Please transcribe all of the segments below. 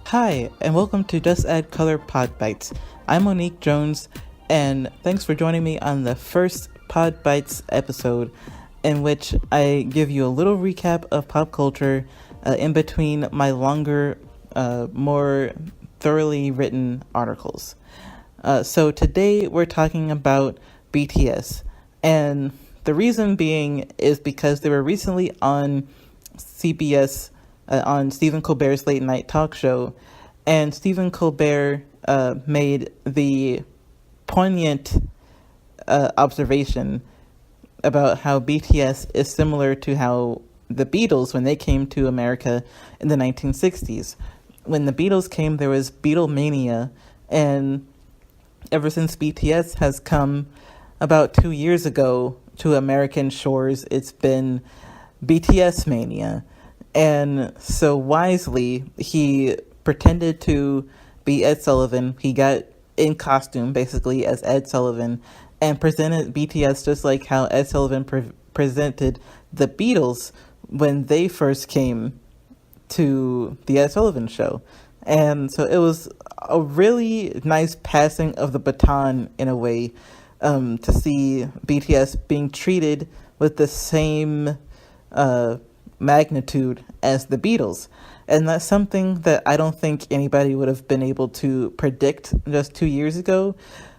Hi, and welcome to Just Add Color PodBites. I'm Monique Jones, and thanks for joining me on the first PodBites episode, in which I give you a little recap of pop culture in between my longer, more thoroughly written articles. So today we're talking about BTS, and the reason being is because they were recently on CBS on Stephen Colbert's late night talk show, and Stephen Colbert made the poignant observation about how BTS is similar to how the Beatles, when they came to America in the 1960s. When the Beatles came, there was Beatlemania, and ever since BTS has come about 2 years ago to American shores, it's been BTS mania. And so wisely, he pretended to be Ed Sullivan. He got in costume, basically, as Ed Sullivan, and presented BTS just like how Ed Sullivan presented the Beatles when they first came to the Ed Sullivan show. And so it was a really nice passing of the baton, in a way, to see BTS being treated with the same magnitude as the Beatles. And that's something that I don't think anybody would have been able to predict just 2 years ago,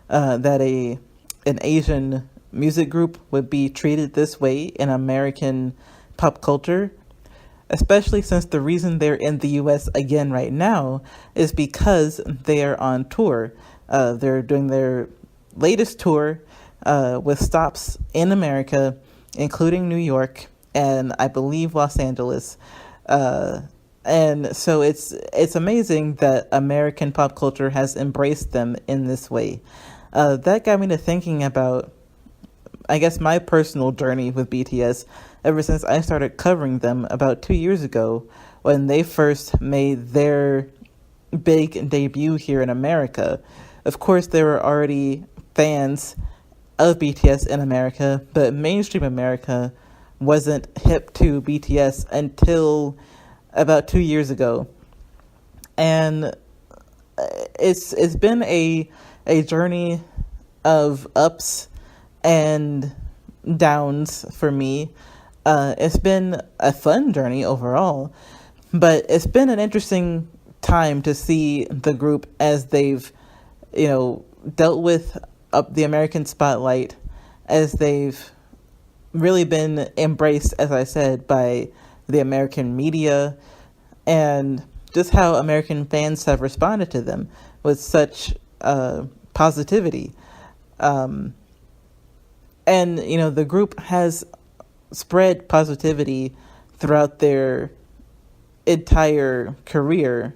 that an Asian music group would be treated this way in American pop culture, especially since the reason they're in the US again right now is because they are on tour. They're doing their latest tour with stops in America, including New York, and I believe Los Angeles. And so it's amazing that American pop culture has embraced them in this way. That got me to thinking about, I guess, my personal journey with BTS ever since I started covering them about 2 years ago when they first made their big debut here in America. Of course, there were already fans of BTS in America, but mainstream America wasn't hip to BTS until about 2 years ago. And it's been a journey of ups and downs for me. It's been a fun journey overall, but it's been an interesting time to see the group as they've, dealt with the American spotlight, as they've really been embraced, as I said, by the American media, and just how American fans have responded to them with such positivity. And, the group has spread positivity throughout their entire career.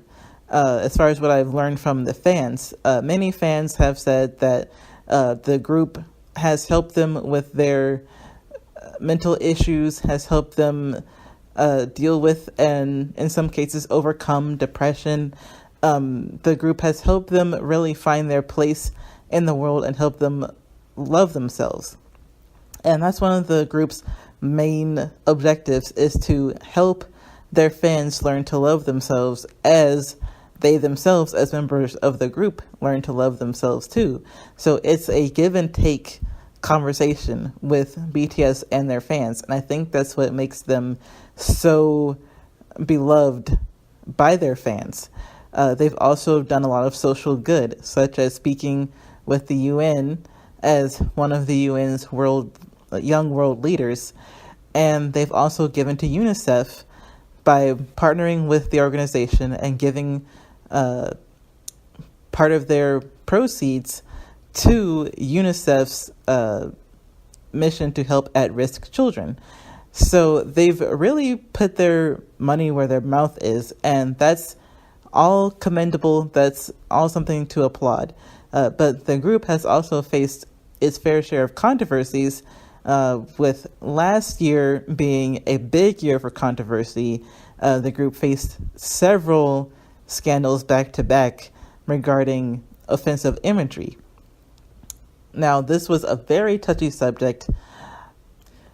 As far as what I've learned from the fans, many fans have said that the group has helped them with their mental issues, has helped them deal with and in some cases overcome depression. The group has helped them really find their place in the world and help them love themselves. And that's one of the group's main objectives, is to help their fans learn to love themselves as they themselves, as members of the group, learn to love themselves too. So it's a give and take conversation with BTS and their fans. And I think that's what makes them so beloved by their fans. They've also done a lot of social good, such as speaking with the UN as one of the UN's young world leaders. And they've also given to UNICEF by partnering with the organization and giving part of their proceeds to UNICEF's mission to help at-risk children. So they've really put their money where their mouth is, and that's all commendable. That's all something to applaud. But the group has also faced its fair share of controversies, with last year being a big year for controversy. The group faced several scandals back to back regarding offensive imagery. Now, this was a very touchy subject.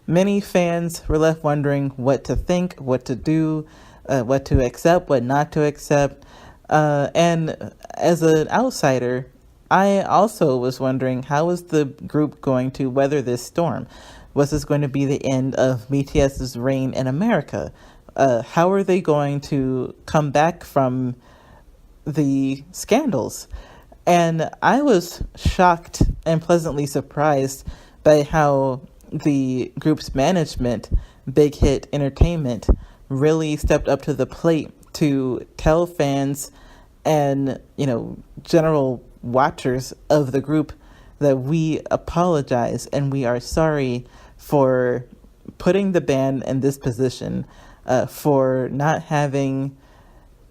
Many fans were left wondering what to think, what to do, what to accept, what not to accept. And as an outsider, I also was wondering, how is the group going to weather this storm? Was this going to be the end of BTS's reign in America? How are they going to come back from the scandals? And I was shocked and pleasantly surprised by how the group's management, Big Hit Entertainment, really stepped up to the plate to tell fans and, general watchers of the group that we apologize and we are sorry for putting the band in this position, for not having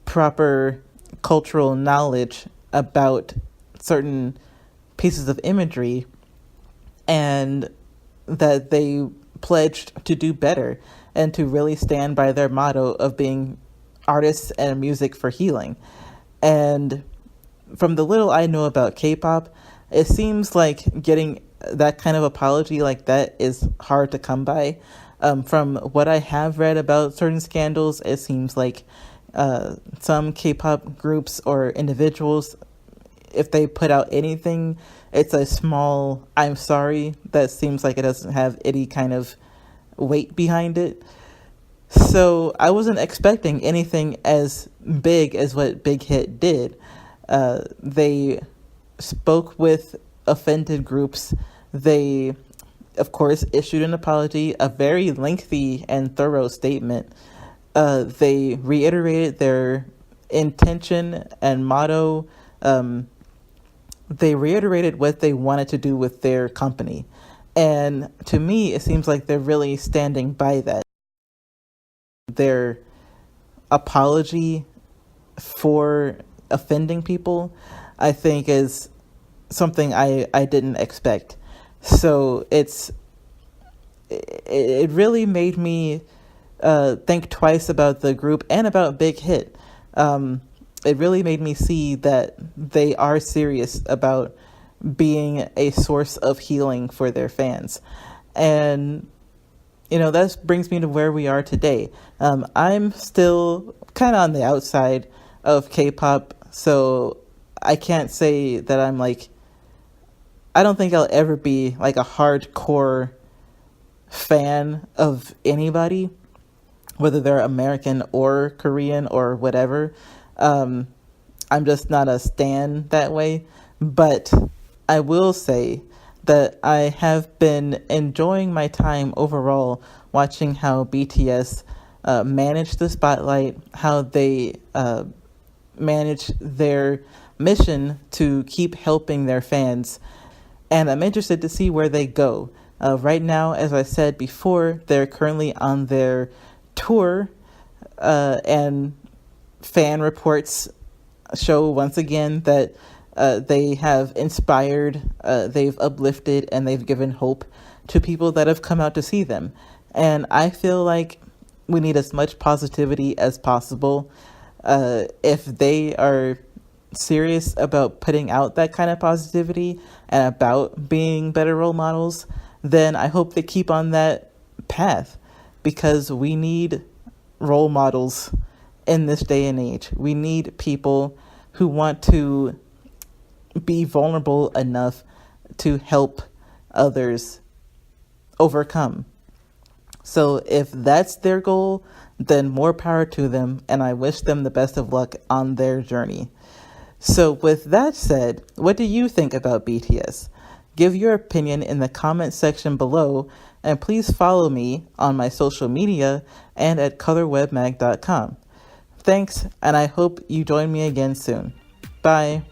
proper cultural knowledge about certain pieces of imagery, and that they pledged to do better and to really stand by their motto of being artists and music for healing. And from the little I know about K-pop, it seems like getting that kind of apology like that is hard to come by. From what I have read about certain scandals, it seems like some K-pop groups or individuals, if they put out anything, it's a small "I'm sorry" that seems like it doesn't have any kind of weight behind it. So I wasn't expecting anything as big as what Big Hit did. They spoke with offended groups. They, of course, issued an apology, a very lengthy and thorough statement. They reiterated their intention and motto. They reiterated what they wanted to do with their company. And to me, it seems like they're really standing by that. Their apology for offending people, I think, is something I didn't expect. So it really made me think twice about the group and about Big Hit. It really made me see that they are serious about being a source of healing for their fans. And, that brings me to where we are today. I'm still kind of on the outside of K-pop, so I can't say that I'm I don't think I'll ever be a hardcore fan of anybody, whether they're American or Korean or whatever. I'm just not a stan that way. But I will say that I have been enjoying my time overall watching how BTS manage the spotlight, how they manage their mission to keep helping their fans. And I'm interested to see where they go. Right now, as I said before, they're currently on their tour, and fan reports show once again that they have inspired, they've uplifted, and they've given hope to people that have come out to see them. And I feel like we need as much positivity as possible. If they are serious about putting out that kind of positivity and about being better role models, then I hope they keep on that path, because we need role models in this day and age. We need people who want to be vulnerable enough to help others overcome. So if that's their goal, then more power to them, and I wish them the best of luck on their journey. So with that said, what do you think about BTS? Give your opinion in the comment section below, and please follow me on my social media and at colorwebmag.com. Thanks, and I hope you join me again soon. Bye.